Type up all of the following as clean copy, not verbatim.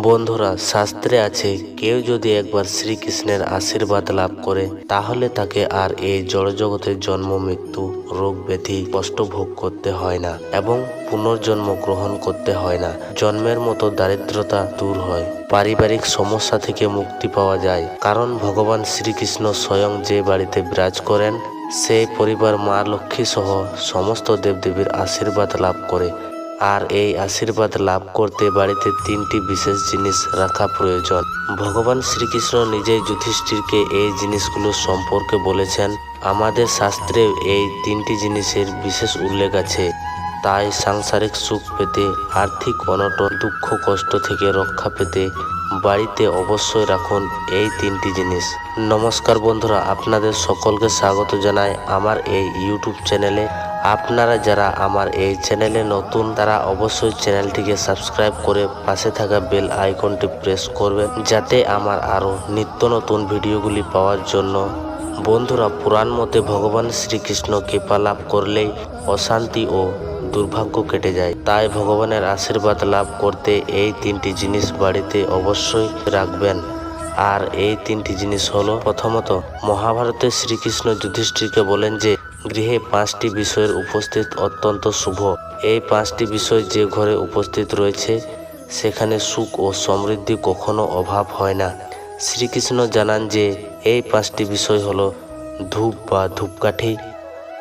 বন্ধুরা, শাস্ত্রে আছে কেউ যদি একবার শ্রীকৃষ্ণের আশীর্বাদ লাভ করে তাহলে তাকে আর এই জড়জগতের জন্ম মৃত্যু রোগ ব্যাধি কষ্ট ভোগ করতে হয় না এবং পুনর্জন্ম গ্রহণ করতে হয় না। জন্মের মতো দারিদ্রতা দূর হয়, পারিবারিক সমস্যা থেকে মুক্তি পাওয়া যায়। কারণ ভগবান শ্রীকৃষ্ণ স্বয়ং যে বাড়িতে বিরাজ করেন সেই পরিবার মা লক্ষ্মী সহ সমস্ত দেবদেবীর আশীর্বাদ লাভ করে। আর এই আশীর্বাদ লাভ করতে বাড়িতে তিনটি বিশেষ জিনিস রাখা প্রয়োজন। ভগবান শ্রীকৃষ্ণ নিজেই যুধিষ্ঠিরকে এই জিনিসগুলো সম্পর্কে বলেছেন। আমাদের শাস্ত্রেও এই তিনটি জিনিসের বিশেষ উল্লেখ আছে। তাই সাংসারিক সুখ পেতে, আর্থিক অনটন, দুঃখ কষ্ট থেকে রক্ষা পেতে বাড়িতে অবশ্যই রাখুন এই তিনটি জিনিস। নমস্কার বন্ধুরা, আপনাদের সকলকে স্বাগত জানাই আমার এই ইউটিউব চ্যানেলে। আপনারা যারা আমার এই চ্যানেলে নতুন তারা অবশ্যই চ্যানেলটিকে সাবস্ক্রাইব করে পাশে থাকা বেল আইকনটি প্রেস করবেন, যাতে আমার আরও নিত্য নতুন ভিডিওগুলি পাওয়ার জন্য। বন্ধুরা, পুরাণ মতে ভগবান শ্রীকৃষ্ণ কৃপা লাভ করলেই অশান্তি ও দুর্ভাগ্য কেটে যায়। তাই ভগবানের আশীর্বাদ লাভ করতে এই তিনটি জিনিস বাড়িতে অবশ্যই রাখবেন। আর এই তিনটি জিনিস হলো, প্রথমত মহাভারতে শ্রীকৃষ্ণ যুধিষ্ঠিরকে বলেন যে গৃহে 5টি বিষয়ের উপস্থিত অত্যন্ত শুভ। এই 5টি বিষয় যে ঘরে উপস্থিত রয়েছে সেখানে সুখ ও সমৃদ্ধি কখনো অভাব হয় না। শ্রীকৃষ্ণ জানান যে এই 5টি বিষয় হলো ধূপ বা ধূপকাঠি,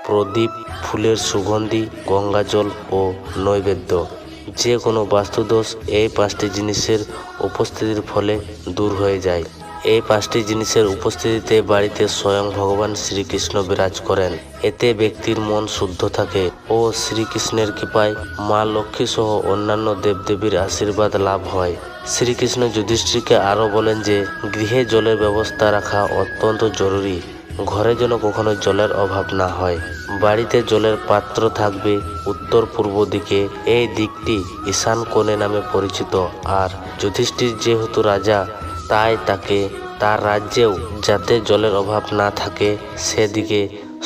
প্রদীপ, ফুলের সুগন্ধি, গঙ্গাজল ও নৈবেদ্য। যে কোনো বাস্তুদোষ এই 5টি জিনিসের উপস্থিতির ফলে দূর হয়ে যায়। এই 5টি জিনিসের উপস্থিতিতে বাড়িতে স্বয়ং ভগবান শ্রীকৃষ্ণ বিরাজ করেন। এতে ব্যক্তির মন শুদ্ধ থাকে ও শ্রীকৃষ্ণের কৃপায় মা লক্ষ্মী সহ অন্যান্য দেবদেবীর আশীর্বাদ লাভ হয়। শ্রীকৃষ্ণ যুধিষ্ঠিরকে আরও বলেন যে গৃহে জলের ব্যবস্থা রাখা অত্যন্ত জরুরি। ঘরে যেন কখনো জলের অভাব না হয়। বাড়িতে জলের পাত্র থাকবে উত্তর পূর্ব দিকে। এই দিকটি ঈশান কোণে নামে পরিচিত। আর যুধিষ্ঠির যেহেতু রাজা, তাই তাকে তার রাজ্যেও যাতে জলের অভাব না থাকে সেদিকে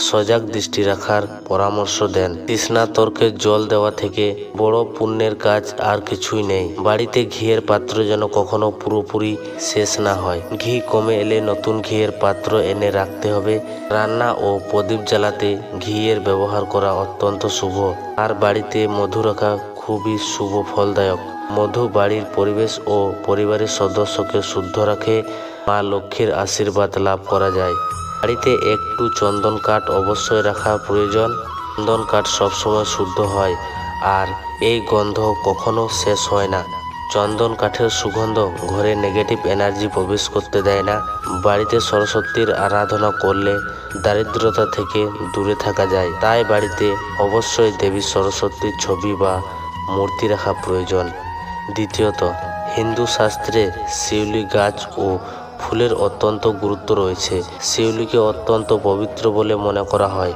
সজাগ দৃষ্টি রাখার পরামর্শ দেন। তৃষ্ণাতর্কে জল দেওয়া থেকে বড় পুণ্যের কাজ আর কিছুই নেই। বাড়িতে ঘিয়ের পাত্র যেন কখনো পুরোপুরি শেষ না হয়। ঘি কমে এলে নতুন ঘিয়ের পাত্র এনে রাখতে হবে। রান্না ও প্রদীপ জ্বালাতে ঘিয়ের ব্যবহার করা অত্যন্ত শুভ। আর বাড়িতে মধু রাখা খুবই শুভ ফলদায়ক। মধু বাড়ির পরিবেশ ও পরিবারের সদস্যকে শুদ্ধ রাখে। মা লক্ষ্মীর আশীর্বাদ লাভ করা যায়। বাড়িতে একটু চন্দন কাঠ অবশ্যই রাখা প্রয়োজন। চন্দন কাঠ সবসময় শুদ্ধ হয় আর এই গন্ধ কখনো শেষ হয় না। চন্দন কাঠের সুগন্ধ ঘরে নেগেটিভ এনার্জি প্রবেশ করতে দেয় না। বাড়িতে সরস্বতীর আরাধনা করলে দারিদ্রতা থেকে দূরে থাকা যায়। তাই বাড়িতে অবশ্যই দেবী সরস্বতীর ছবি বা মূর্তি রাখা প্রয়োজন। দ্বিতীয়ত, হিন্দু শাস্ত্রে শিউলি গাছ ও ফুলের অত্যন্ত গুরুত্ব রয়েছে। শিউলিকে অত্যন্ত পবিত্র বলে মনে করা হয়।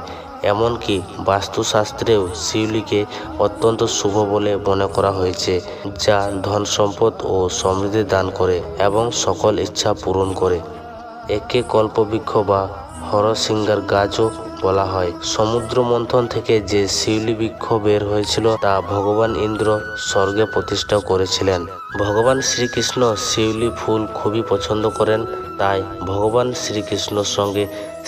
এমনকি বাস্তুশাস্ত্রেও শিউলিকে অত্যন্ত শুভ বলে মনে করা হয়েছে, যা ধন সম্পদ ও সমৃদ্ধি দান করে এবং সকল ইচ্ছা পূরণ করে। একে কল্পবৃক্ষ বা হরসিংহার গাছও বলা হয়। সমুদ্র মন্থন থেকে যে শিউলি বৃক্ষ বের হয়েছিল তা ভগবান ইন্দ্র স্বর্গে প্রতিষ্ঠা করেছিলেন। ভগবান শ্রীকৃষ্ণ শিউলি ফুল খুবই পছন্দ করেন। তাই ভগবান শ্রীকৃষ্ণর সঙ্গে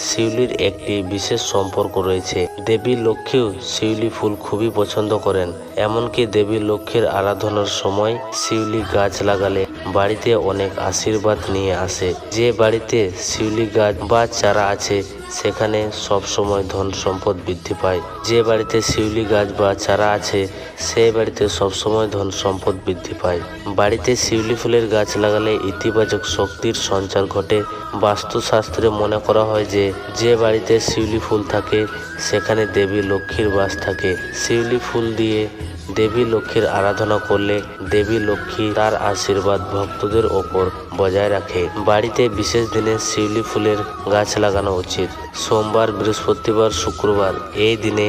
শিউলির একটি বিশেষ সম্পর্ক রয়েছে। দেবী লক্ষ্মীও শিউলি ফুল খুবই পছন্দ করেন। এমনকি দেবী লক্ষ্মীর আরাধনার সময় শিউলি গাছ লাগালে বাড়িতে অনেক আশীর্বাদ নিয়ে আসে। যে বাড়িতে শিউলি গাছ বা চারা আছে সেখানে সবসময় ধন সম্পদ বৃদ্ধি পায়। যে বাড়িতে শিউলি গাছ বা চারা আছে সেই বাড়িতে সবসময় ধন সম্পদ বৃদ্ধি পায়। বাড়িতে শিউলি ফুলের গাছ লাগালে ইতিবাচক শক্তির সঞ্চার ঘটে। বাস্তুশাস্ত্রে মনে করা হয় যে যে বাড়িতে শিউলি ফুল থাকে সেখানে দেবী লক্ষ্মীর বাস থাকে। শিউলি ফুল দিয়ে দেবী লক্ষ্মীর আরাধনা করলে দেবী লক্ষ্মী তার আশীর্বাদ ভক্তদের ওপর বজায় রাখে। বাড়িতে বিশেষ দিনে শিউলি ফুলের গাছ লাগানো উচিত। সোমবার, বৃহস্পতিবার, শুক্রবার এই দিনে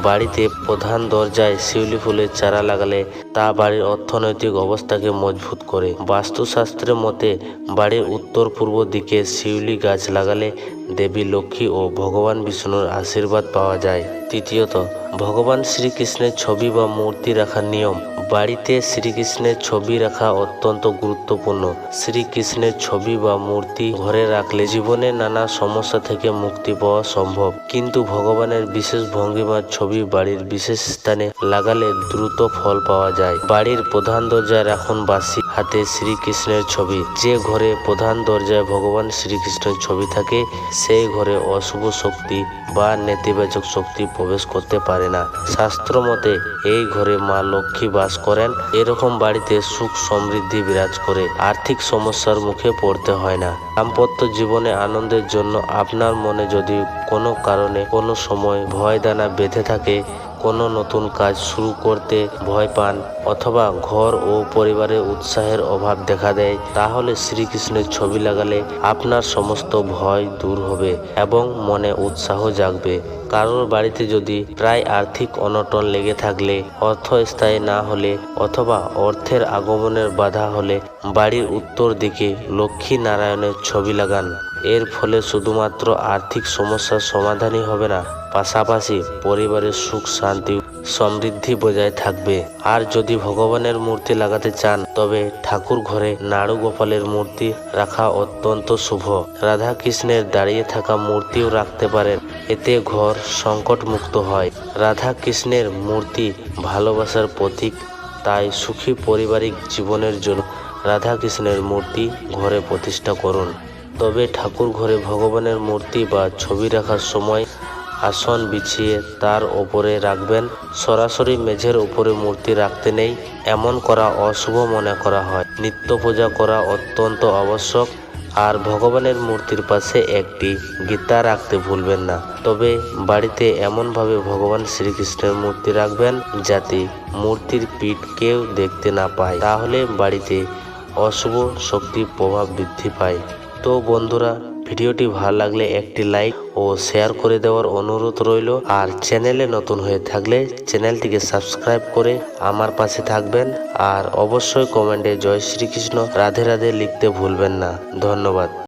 বাড়িতে প্রধান দরজায় শিউলি ফুলের চারা লাগালে তা বাড়ির অর্থনৈতিক অবস্থাকে মজবুত করে। বাস্তুশাস্ত্রের মতে বাড়ির উত্তর পূর্ব দিকে শিউলি গাছ লাগালে দেবী লক্ষ্মী ও ভগবান বিষ্ণুর আশীর্বাদ পাওয়া যায়। তৃতীয়ত, ভগবান শ্রীকৃষ্ণের ছবি বা মূর্তি রাখার নিয়ম। বাড়িতে শ্রীকৃষ্ণের ছবি রাখা অত্যন্ত গুরুত্বপূর্ণ। শ্রীকৃষ্ণের ছবি বা মূর্তি ঘরে রাখলে জীবনে নানা সমস্যা থেকে মুক্তি পাওয়া সম্ভব, কিন্তু ভগবানের বিশেষ ভঙ্গিমার ছবি বাড়ির বিশেষ স্থানে লাগালে দ্রুত ফল পাওয়া যায়। বাড়ির প্রধান দরজায় রাখুন বাঁশি হাতে শ্রীকৃষ্ণের ছবি। যে ঘরে প্রধান দরজায় ভগবান শ্রীকৃষ্ণের ছবি থাকে সেই ঘরে অশুভ শক্তি বা নেতিবাচক শক্তি প্রবেশ করতে পারে না। শাস্ত্র মতে এই ঘরে মা লক্ষ্মী বাস করেন। এরকম বাড়িতে সুখ সমৃদ্ধি বিরাজ করে, আর্থিক সমস্যার মুখে পড়তে হয় না। দাম্পত্য জীবনে আনন্দের জন্য আপনার মনে যদি কোনো কারণে কোনো সময় ভয় দানা বেঁধে থাকে, কোনো নতুন কাজ শুরু করতে ভয় পান, অথবা ঘর ও পরিবারের উৎসাহের অভাব দেখা দেয়, তাহলে শ্রীকৃষ্ণের ছবি লাগালে আপনার সমস্ত ভয় দূর হবে এবং মনে উৎসাহ জাগবে। কারোর বাড়িতে যদি প্রায় আর্থিক অনটন লেগে থাকলে, অর্থ স্থায়ী না হলে অথবা অর্থের আগমনের বাধা হলে বাড়ির উত্তর দিকে লক্ষ্মী নারায়ণের ছবি লাগান। এর ফলে শুধুমাত্র আর্থিক সমস্যার সমাধানই হবে না, পাশাপাশি পরিবারের সুখ শান্তি সমৃদ্ধি বজায় থাকবে। আর যদি ভগবানের মূর্তি লাগাতে চান তবে ঠাকুর ঘরে নাড়ু গোপালের মূর্তি রাখা অত্যন্ত শুভ। রাধা কৃষ্ণের দাঁড়িয়ে থাকা মূর্তিও রাখতে পারেন, এতে ঘর সংকট মুক্ত হয়। রাধা কৃষ্ণের মূর্তি ভালোবাসার প্রতীক, তাই সুখী পারিবারিক জীবনের জন্য রাধা কৃষ্ণের মূর্তি ঘরে প্রতিষ্ঠা করুন। তবে ঠাকুর ঘরে ভগবানের মূর্তি বা ছবি রাখার সময় আসন বিছিয়ে তার ওপরে রাখবেন। সরাসরি মেঝের উপরে মূর্তি রাখতে নেই, এমন করা অশুভ মনে করা হয়। নিত্য পূজা করা অত্যন্ত আবশ্যক। আর ভগবানের মূর্তির পাশে একটি গীতা রাখতে ভুলবেন না। তবে বাড়িতে এমনভাবে ভগবান শ্রীকৃষ্ণের মূর্তি রাখবেন যাতে মূর্তির পিঠ কেউ দেখতে না পায়, তাহলে বাড়িতে অশুভ শক্তির প্রভাব বৃদ্ধি পায়। তো বন্ধুরা, ভিডিওটি ভালো লাগলে একটি লাইক ও শেয়ার করে দেওয়ার অনুরোধ রইল। আর চ্যানেলে নতুন হয়ে থাকলে চ্যানেলটিকে সাবস্ক্রাইব করে আমার পাশে থাকবেন। আর অবশ্যই কমেন্টে জয় শ্রীকৃষ্ণ রাধে রাধে লিখতে ভুলবেন না। ধন্যবাদ।